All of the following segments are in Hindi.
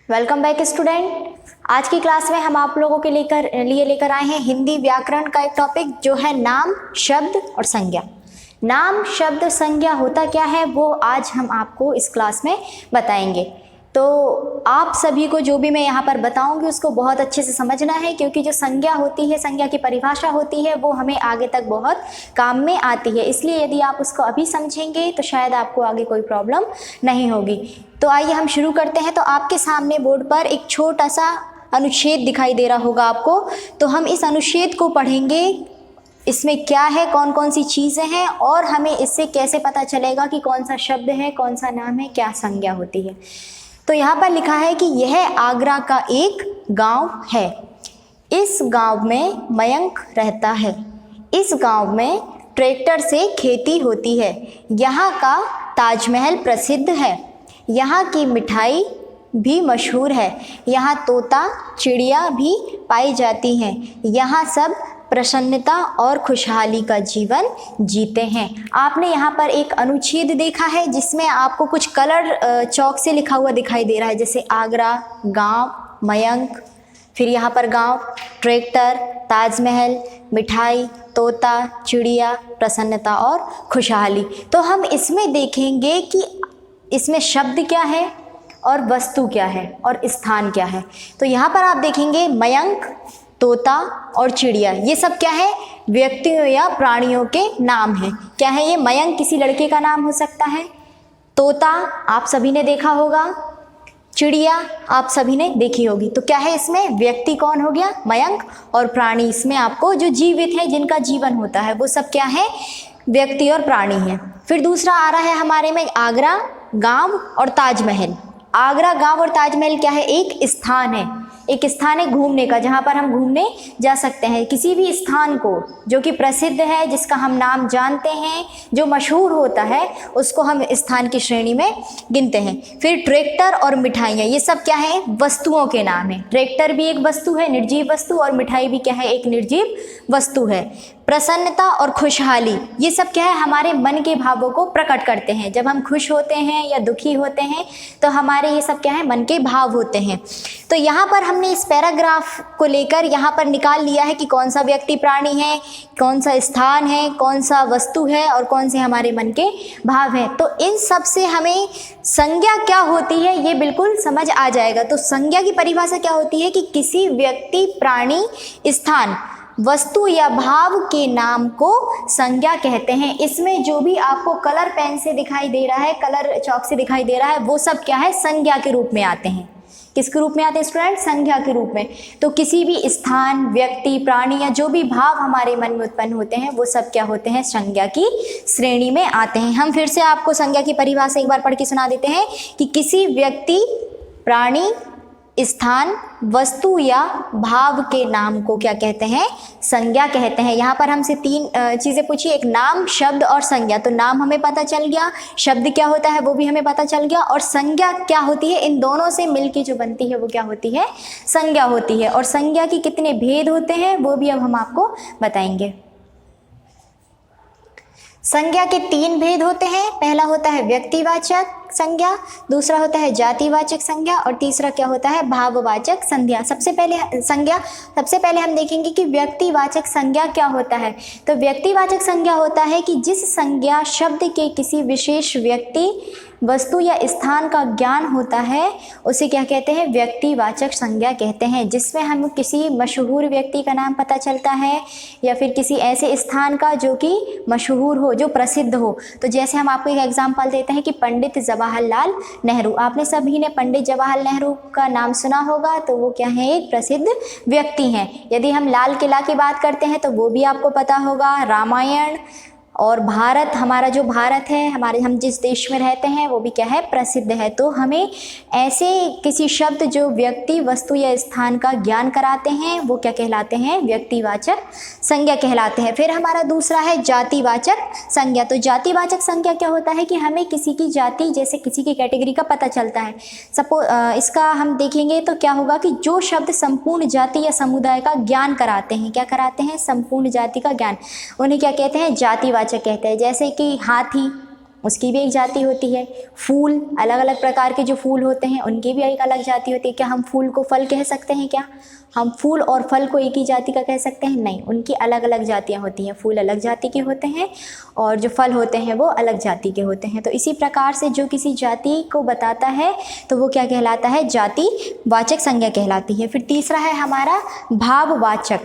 Welcome back student. आज की क्लास में हम आप लोगों के लिए लेकर आए हैं हिंदी व्याकरण का एक टॉपिक जो है नाम, शब्द और संज्ञा। नाम, शब्द, संज्ञा होता क्या है वो आज हम आपको इस क्लास में बताएंगे। तो आप सभी को जो भी मैं यहाँ पर बताऊंगी उसको बहुत अच्छे से समझना है, क्योंकि जो संज्ञा होती है, संज्ञा की परिभाषा होती है, वो हमें आगे तक बहुत काम में आती है। इसलिए यदि आप उसको अभी समझेंगे तो शायद आपको आगे कोई प्रॉब्लम नहीं होगी। तो आइए हम शुरू करते हैं। तो आपके सामने बोर्ड पर एक छोटा सा अनुच्छेद दिखाई दे रहा होगा आपको। तो हम इस अनुच्छेद को पढ़ेंगे, इसमें क्या है, कौन कौन सी चीज़ें हैं और हमें इससे कैसे पता चलेगा कि कौन सा शब्द है, कौन सा नाम है, क्या संज्ञा होती है। तो यहाँ पर लिखा है कि यह आगरा का एक गांव है। इस गांव में मयंक रहता है। इस गांव में ट्रैक्टर से खेती होती है। यहाँ का ताजमहल प्रसिद्ध है। यहाँ की मिठाई भी मशहूर है। यहाँ तोता चिड़िया भी पाई जाती हैं। यहाँ सब प्रसन्नता और खुशहाली का जीवन जीते हैं। आपने यहाँ पर एक अनुच्छेद देखा है जिसमें आपको कुछ कलर चौक से लिखा हुआ दिखाई दे रहा है, जैसे आगरा, गांव, मयंक, फिर यहाँ पर गांव, ट्रैक्टर, ताजमहल, मिठाई, तोता, चिड़िया, प्रसन्नता और खुशहाली। तो हम इसमें देखेंगे कि इसमें शब्द क्या है और वस्तु क्या है और स्थान क्या है। तो यहाँ पर आप देखेंगे मयंक, तोता और चिड़िया, ये सब क्या है? व्यक्तियों या प्राणियों के नाम हैं। क्या है ये? मयंक किसी लड़के का नाम हो सकता है, तोता आप सभी ने देखा होगा, चिड़िया आप सभी ने देखी होगी। तो क्या है इसमें? व्यक्ति कौन हो गया? मयंक। और प्राणी इसमें आपको जो जीवित है, जिनका जीवन होता है, वो सब क्या है? व्यक्ति और प्राणी है। फिर दूसरा आ रहा है हमारे में आगरा, गांव और ताजमहल। आगरा, गांव और ताजमहल क्या है? एक स्थान है, एक स्थान है घूमने का, जहाँ पर हम घूमने जा सकते हैं। किसी भी स्थान को जो कि प्रसिद्ध है, जिसका हम नाम जानते हैं, जो मशहूर होता है, उसको हम स्थान की श्रेणी में गिनते हैं। फिर ट्रैक्टर और मिठाइयाँ, ये सब क्या है? वस्तुओं के नाम है। ट्रैक्टर भी एक वस्तु है, निर्जीव वस्तु, और मिठाई भी क्या है? एक निर्जीव वस्तु है। प्रसन्नता और खुशहाली, ये सब क्या है? हमारे मन के भावों को प्रकट करते हैं। जब हम खुश होते हैं या दुखी होते हैं तो हमारे ये सब क्या है? मन के भाव होते हैं। तो यहाँ पर हमने इस पैराग्राफ को लेकर यहाँ पर निकाल लिया है कि कौन सा व्यक्ति प्राणी है, कौन सा स्थान है, कौन सा वस्तु है और कौन से हमारे मन के भाव हैं। तो इन सब से हमें संज्ञा क्या होती है ये बिल्कुल समझ आ जाएगा। तो संज्ञा की परिभाषा क्या होती है कि किसी व्यक्ति, प्राणी, स्थान, वस्तु या भाव के नाम को संज्ञा कहते हैं। इसमें जो भी आपको कलर पेन से दिखाई दे रहा है, कलर चौक से दिखाई दे रहा है, वो सब क्या है? संज्ञा के रूप में आते हैं। किसके रूप में आते हैं स्टूडेंट? संज्ञा के रूप में। तो किसी भी स्थान, व्यक्ति, प्राणी या जो भी भाव हमारे मन में उत्पन्न होते हैं, वो सब क्या होते हैं? संज्ञा की श्रेणी में आते हैं। हम फिर से आपको संज्ञा की परिभाषा एक बार पढ़ के सुना देते हैं कि किसी व्यक्ति, प्राणी, स्थान, वस्तु या भाव के नाम को क्या कहते हैं? संज्ञा कहते हैं। यहाँ पर हमसे तीन चीज़ें पूछी, एक नाम, शब्द और संज्ञा। तो नाम हमें पता चल गया, शब्द क्या होता है वो भी हमें पता चल गया, और संज्ञा क्या होती है? इन दोनों से मिलके जो बनती है वो क्या होती है? संज्ञा होती है। और संज्ञा के कितने भेद होते हैं वो भी अब हम आपको बताएंगे। संज्ञा के तीन भेद होते हैं। पहला होता है व्यक्तिवाचक संज्ञा, दूसरा होता है जातिवाचक संज्ञा और तीसरा क्या होता है? भाववाचक संज्ञा। सबसे पहले हम देखेंगे कि व्यक्तिवाचक संज्ञा क्या होता है। तो व्यक्तिवाचक संज्ञा होता है कि जिस संज्ञा शब्द के किसी विशेष व्यक्ति, वस्तु या स्थान का ज्ञान होता है उसे क्या कहते हैं? व्यक्तिवाचक संज्ञा कहते हैं। जिसमें हम किसी मशहूर व्यक्ति का नाम पता चलता है या फिर किसी ऐसे स्थान का जो कि मशहूर हो, जो प्रसिद्ध हो। तो जैसे हम आपको एक एग्जांपल देते हैं कि पंडित जवाहरलाल नेहरू। आपने सभी ने पंडित जवाहरलाल नेहरू का नाम सुना होगा। तो वो क्या है? एक प्रसिद्ध व्यक्ति हैं। यदि हम लाल किला की बात करते हैं तो वो भी आपको पता होगा। रामायण और भारत, हमारा जो भारत है, हम जिस देश में रहते हैं वो भी क्या है? प्रसिद्ध है। तो हमें ऐसे किसी शब्द जो व्यक्ति, वस्तु या स्थान का ज्ञान कराते हैं वो क्या कहलाते हैं? व्यक्तिवाचक संज्ञा कहलाते हैं। फिर हमारा दूसरा है जातिवाचक संज्ञा। तो जातिवाचक संज्ञा क्या होता है कि हमें किसी की जाति, जैसे किसी की कैटेगरी का पता चलता है। इसका हम देखेंगे तो क्या होगा कि जो शब्द संपूर्ण जाति या समुदाय का ज्ञान कराते हैं, क्या कराते हैं? संपूर्ण जाति का ज्ञान, उन्हें क्या कहते हैं? जातिवाचक कहते हैं। जैसे कि हाथी, उसकी भी एक जाति होती है। फूल, अलग अलग प्रकार के जो फूल होते हैं उनकी भी एक अलग जाति होती है। क्या हम फूल को फल कह सकते हैं? क्या हम फूल और फल को एक ही जाति का कह सकते हैं? नहीं, उनकी अलग अलग जातियाँ होती हैं। फूल अलग जाति के होते हैं और जो फल होते हैं वो अलग जाति के होते हैं। तो इसी प्रकार से जो किसी जाति को बताता है तो वो क्या कहलाता है? जातिवाचक संज्ञा कहलाती है। फिर तीसरा है हमारा भाववाचक।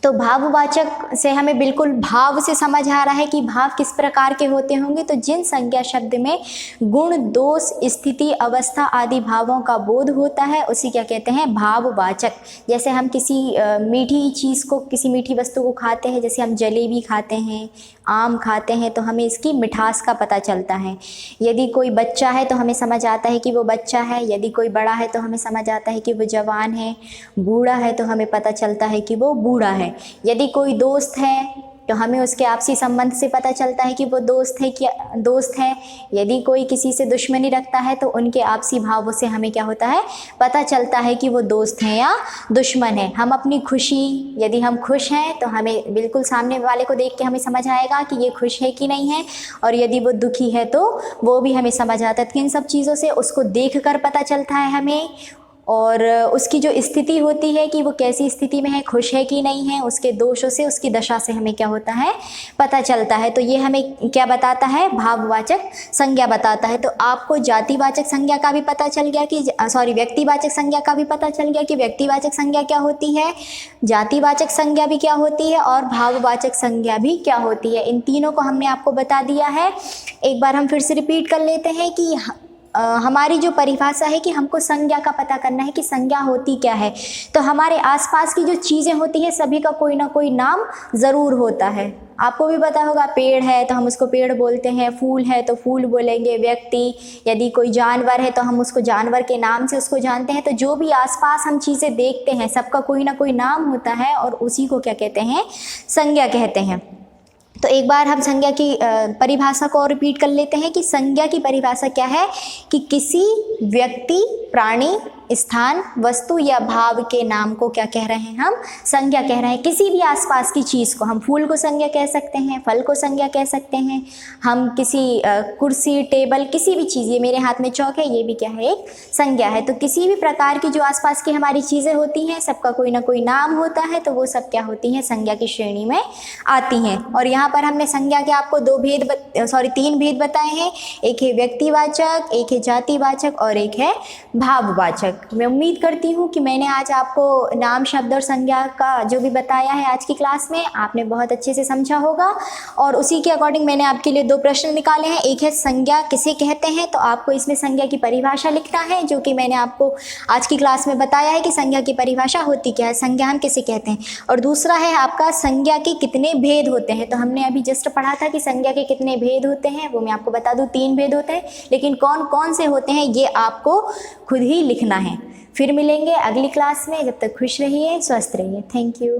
तो भाववाचक से हमें बिल्कुल भाव से समझ आ रहा है कि भाव किस प्रकार के होते होंगे। तो जिन संज्ञा शब्द में गुण, दोष, स्थिति, अवस्था आदि भावों का बोध होता है उसी क्या कहते हैं? भाववाचक। जैसे हम किसी मीठी चीज़ को, किसी मीठी वस्तु को खाते हैं, जैसे हम जलेबी खाते हैं, आम खाते हैं, तो हमें इसकी मिठास का पता चलता है। यदि कोई बच्चा है तो हमें समझ आता है कि वो बच्चा है। यदि कोई बड़ा है तो हमें समझ आता है कि वो जवान है। बूढ़ा है तो हमें पता चलता है कि वो बूढ़ा है। यदि कोई दोस्त है तो हमें उसके आपसी संबंध से पता चलता है कि वो दोस्त है। यदि कोई किसी से दुश्मनी रखता है तो उनके आपसी भावों से हमें क्या होता है? पता चलता है कि वो दोस्त हैं या दुश्मन है। हम अपनी खुशी, यदि हम खुश हैं तो हमें बिल्कुल सामने वाले को देख के हमें समझ आएगा कि ये खुश है कि नहीं है, और यदि वो दुखी है तो वो भी हमें समझ आता है। तो इन सब चीज़ों से उसको देख कर पता चलता है हमें, और उसकी जो स्थिति होती है कि वो कैसी स्थिति में है, खुश है कि नहीं है, उसके दोषों से, उसकी दशा से हमें क्या होता है? पता चलता है। तो ये हमें क्या बताता है? भाववाचक संज्ञा बताता है। तो आपको जातिवाचक संज्ञा का भी पता चल गया कि व्यक्तिवाचक संज्ञा का भी पता चल गया कि व्यक्तिवाचक संज्ञा क्या होती है, जातिवाचक संज्ञा भी क्या होती है और भाववाचक संज्ञा भी क्या होती है। इन तीनों को हमने आपको बता दिया है। एक बार हम फिर से रिपीट कर लेते हैं कि हमारी जो परिभाषा है कि हमको संज्ञा का पता करना है कि संज्ञा होती क्या है। तो हमारे आसपास की जो चीज़ें होती हैं सभी का कोई ना कोई नाम ज़रूर होता है। आपको भी पता होगा, पेड़ है तो हम उसको पेड़ बोलते हैं, फूल है तो फूल बोलेंगे। व्यक्ति, यदि कोई जानवर है तो हम उसको जानवर के नाम से उसको जानते हैं। तो जो भी आसपास हम चीज़ें देखते हैं सबका कोई ना कोई नाम होता है और उसी को क्या कहते हैं? संज्ञा कहते हैं। तो एक बार हम संज्ञा की परिभाषा को और रिपीट कर लेते हैं कि संज्ञा की परिभाषा क्या है कि किसी व्यक्ति, प्राणी, स्थान, वस्तु या भाव के नाम को क्या कह रहे हैं? हम संज्ञा कह रहे हैं। किसी भी आसपास की चीज़ को हम फूल को संज्ञा कह सकते हैं, फल को संज्ञा कह सकते हैं, हम किसी कुर्सी, टेबल, किसी भी चीज़, ये मेरे हाथ में चौक है, ये भी क्या है? एक संज्ञा है। तो किसी भी प्रकार की जो आसपास की हमारी चीज़ें होती हैं सबका कोई ना कोई नाम होता है, तो वो सब क्या होती हैं? संज्ञा की श्रेणी में आती हैं। और यहाँ पर हमने संज्ञा के आपको तीन भेद बताए हैं। एक है व्यक्तिवाचक, एक है जातिवाचक और एक है भाववाचक। मैं उम्मीद करती हूँ कि मैंने आज आपको नाम, शब्द और संज्ञा का जो भी बताया है आज की क्लास में आपने बहुत अच्छे से समझा होगा। और उसी के अकॉर्डिंग मैंने आपके लिए 2 प्रश्न निकाले हैं। एक है संज्ञा किसे कहते हैं, तो आपको इसमें संज्ञा की परिभाषा लिखना है, जो कि मैंने आपको आज की क्लास में बताया है कि संज्ञा की परिभाषा होती क्या है, संज्ञा हम किसे कहते हैं। और दूसरा है आपका संज्ञा के कितने भेद होते हैं। तो हमने अभी जस्ट पढ़ा था कि संज्ञा के कितने भेद होते हैं, वो मैं आपको बता दूं 3 भेद होते हैं, लेकिन कौन कौन से होते हैं ये आपको खुद ही लिखना है। फिर मिलेंगे अगली क्लास में, जब तक खुश रहिए, स्वस्थ रहिए। Thank you.